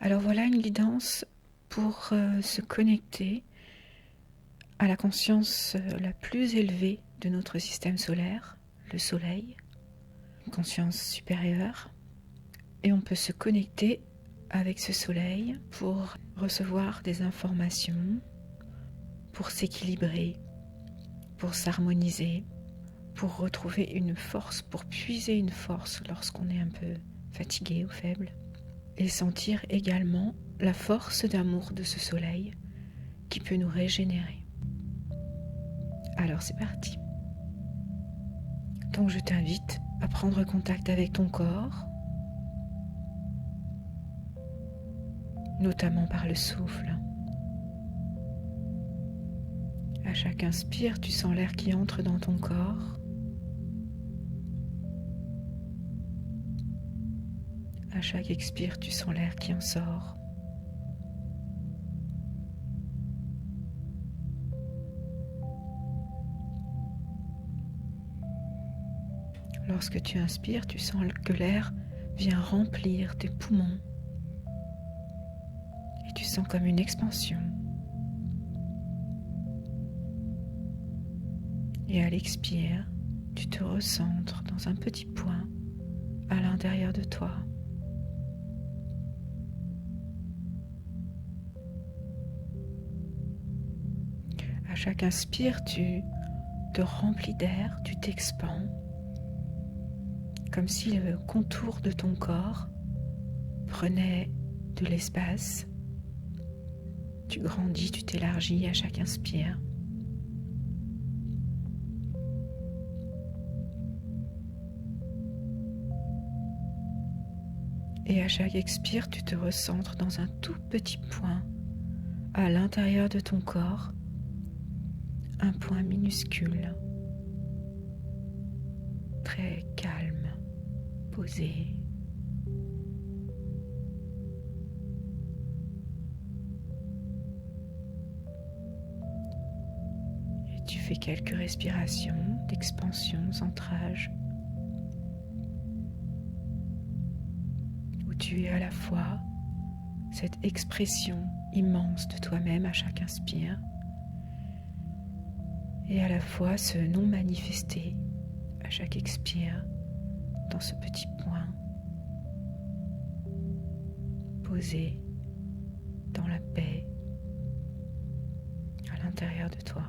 Alors voilà une guidance pour se connecter à la conscience la plus élevée de notre système solaire, le Soleil, une conscience supérieure. Et on peut se connecter avec ce Soleil pour recevoir des informations, pour s'équilibrer, pour s'harmoniser, pour retrouver une force, pour puiser une force lorsqu'on est un peu fatigué ou faible. Et sentir également la force d'amour de ce soleil qui peut nous régénérer. Alors c'est parti. Donc je t'invite à prendre contact avec ton corps, notamment par le souffle. À chaque inspire, tu sens l'air qui entre dans ton corps. À chaque expire, tu sens l'air qui en sort. Lorsque tu inspires, tu sens que l'air vient remplir tes poumons et tu sens comme une expansion. Et à l'expire, tu te recentres dans un petit point à l'intérieur de toi. À chaque inspire, tu te remplis d'air, tu t'expands, comme si le contour de ton corps prenait de l'espace. Tu grandis, tu t'élargis à chaque inspire. Et à chaque expire, tu te recentres dans un tout petit point à l'intérieur de ton corps, un point minuscule, très calme, posé. Et tu fais quelques respirations d'expansion, centrage, où tu es à la fois cette expression immense de toi-même à chaque inspire et à la fois ce non manifesté à chaque expire dans ce petit point posé dans la paix à l'intérieur de toi,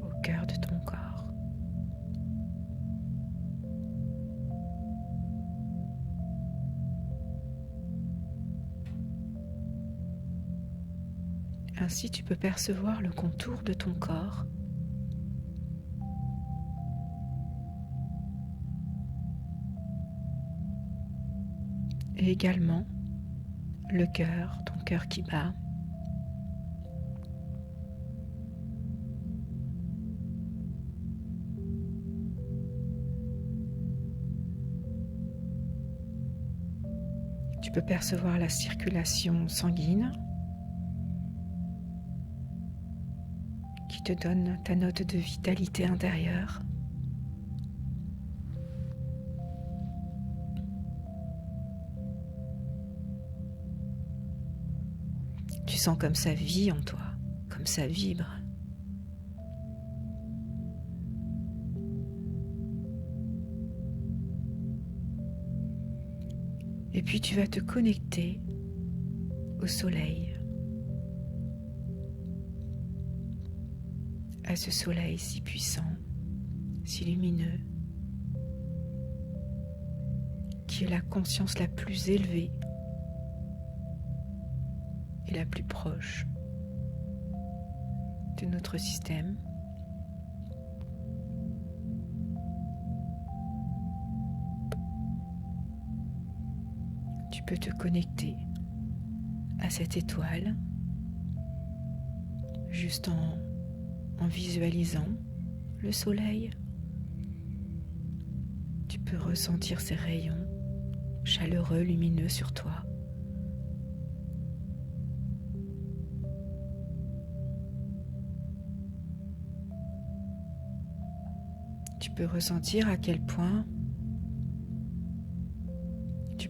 au cœur de ton corps. Ainsi, tu peux percevoir le contour de ton corps et également le cœur, ton cœur qui bat. Tu peux percevoir la circulation sanguine qui te donne ta note de vitalité intérieure. Tu sens comme ça vit en toi, comme ça vibre. Et puis tu vas te connecter au soleil, à ce soleil si puissant, si lumineux, qui est la conscience la plus élevée et la plus proche de notre système. Tu peux te connecter à cette étoile juste en visualisant le soleil. Tu peux ressentir ses rayons chaleureux, lumineux sur toi. Tu peux ressentir à quel point tu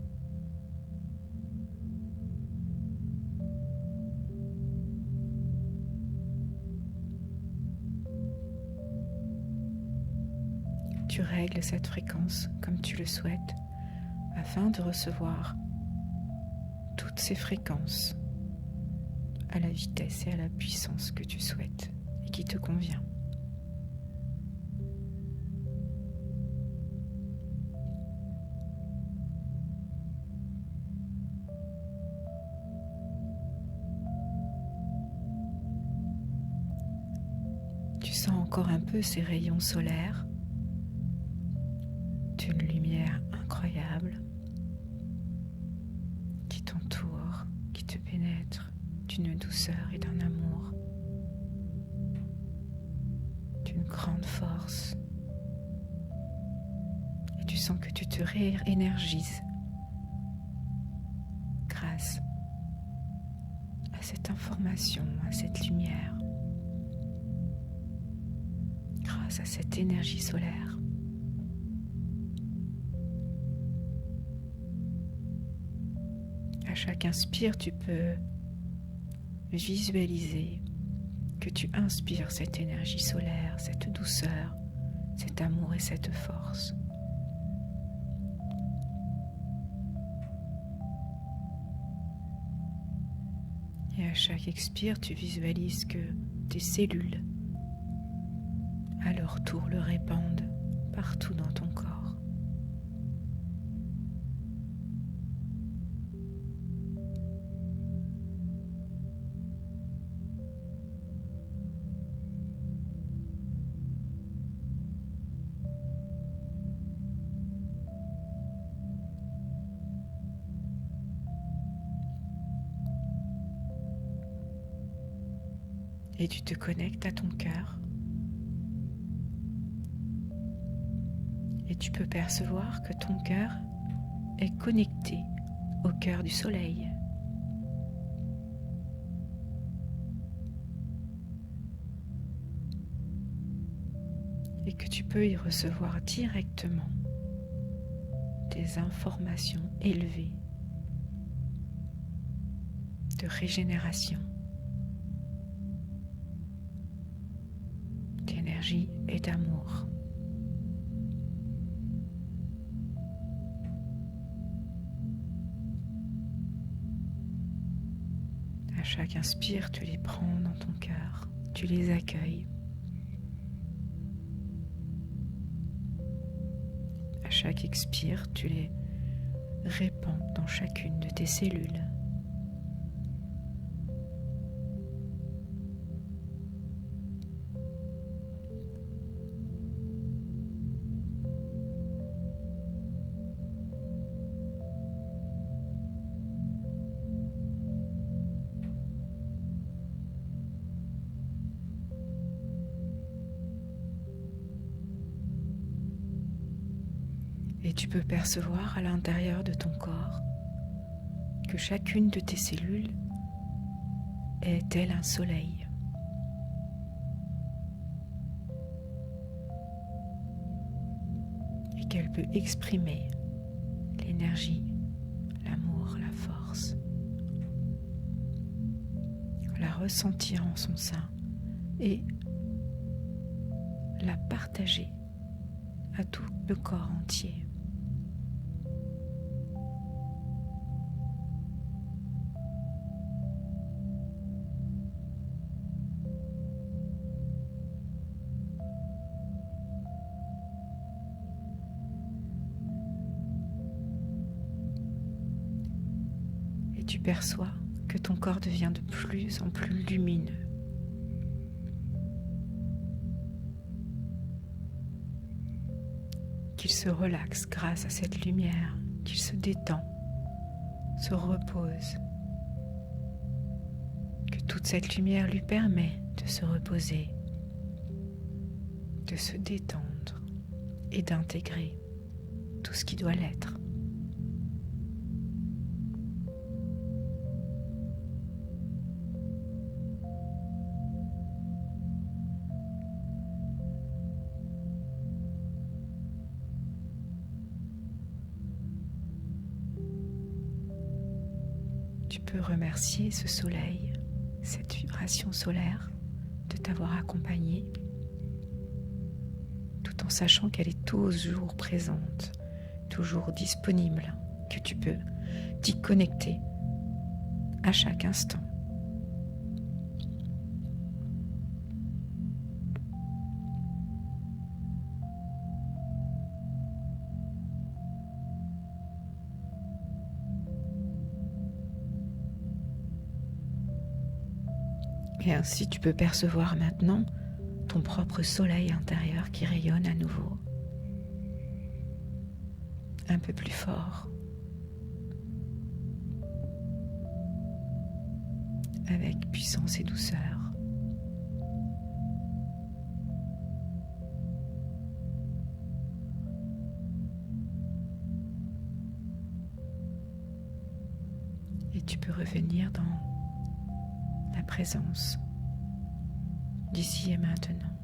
tu règles cette fréquence comme tu le souhaites afin de recevoir toutes ces fréquences à la vitesse et à la puissance que tu souhaites et qui te convient. Tu sens encore un peu ces rayons solaires d'une lumière incroyable qui t'entoure, qui te pénètre d'une douceur et d'un amour, d'une grande force. Et tu sens que tu te réénergises grâce à cette information, à cette lumière, grâce à cette énergie solaire. À chaque inspire, tu peux visualiser que tu inspires cette énergie solaire, cette douceur, cet amour et cette force. Et à chaque expire, tu visualises que tes cellules, à leur tour, le répandent partout dans ton corps. Et tu te connectes à ton cœur. Et tu peux percevoir que ton cœur est connecté au cœur du soleil. Et que tu peux y recevoir directement des informations élevées de régénération, d'énergie et d'amour. À chaque inspire, tu les prends dans ton cœur, tu les accueilles. À chaque expire, tu les répands dans chacune de tes cellules. Et tu peux percevoir à l'intérieur de ton corps que chacune de tes cellules est tel un soleil. Et qu'elle peut exprimer l'énergie, l'amour, la force, la ressentir en son sein et la partager à tout le corps entier. Et tu perçois que ton corps devient de plus en plus lumineux. Qu'il se relaxe grâce à cette lumière, qu'il se détend, se repose, que toute cette lumière lui permet de se reposer, de se détendre et d'intégrer tout ce qui doit l'être. Tu peux remercier ce soleil, cette vibration solaire de t'avoir accompagné tout en sachant qu'elle est toujours présente, toujours disponible, que tu peux t'y connecter à chaque instant. Et ainsi tu peux percevoir maintenant ton propre soleil intérieur qui rayonne à nouveau, un peu plus fort, avec puissance et douceur. Et tu peux revenir dans la présence d'ici et maintenant.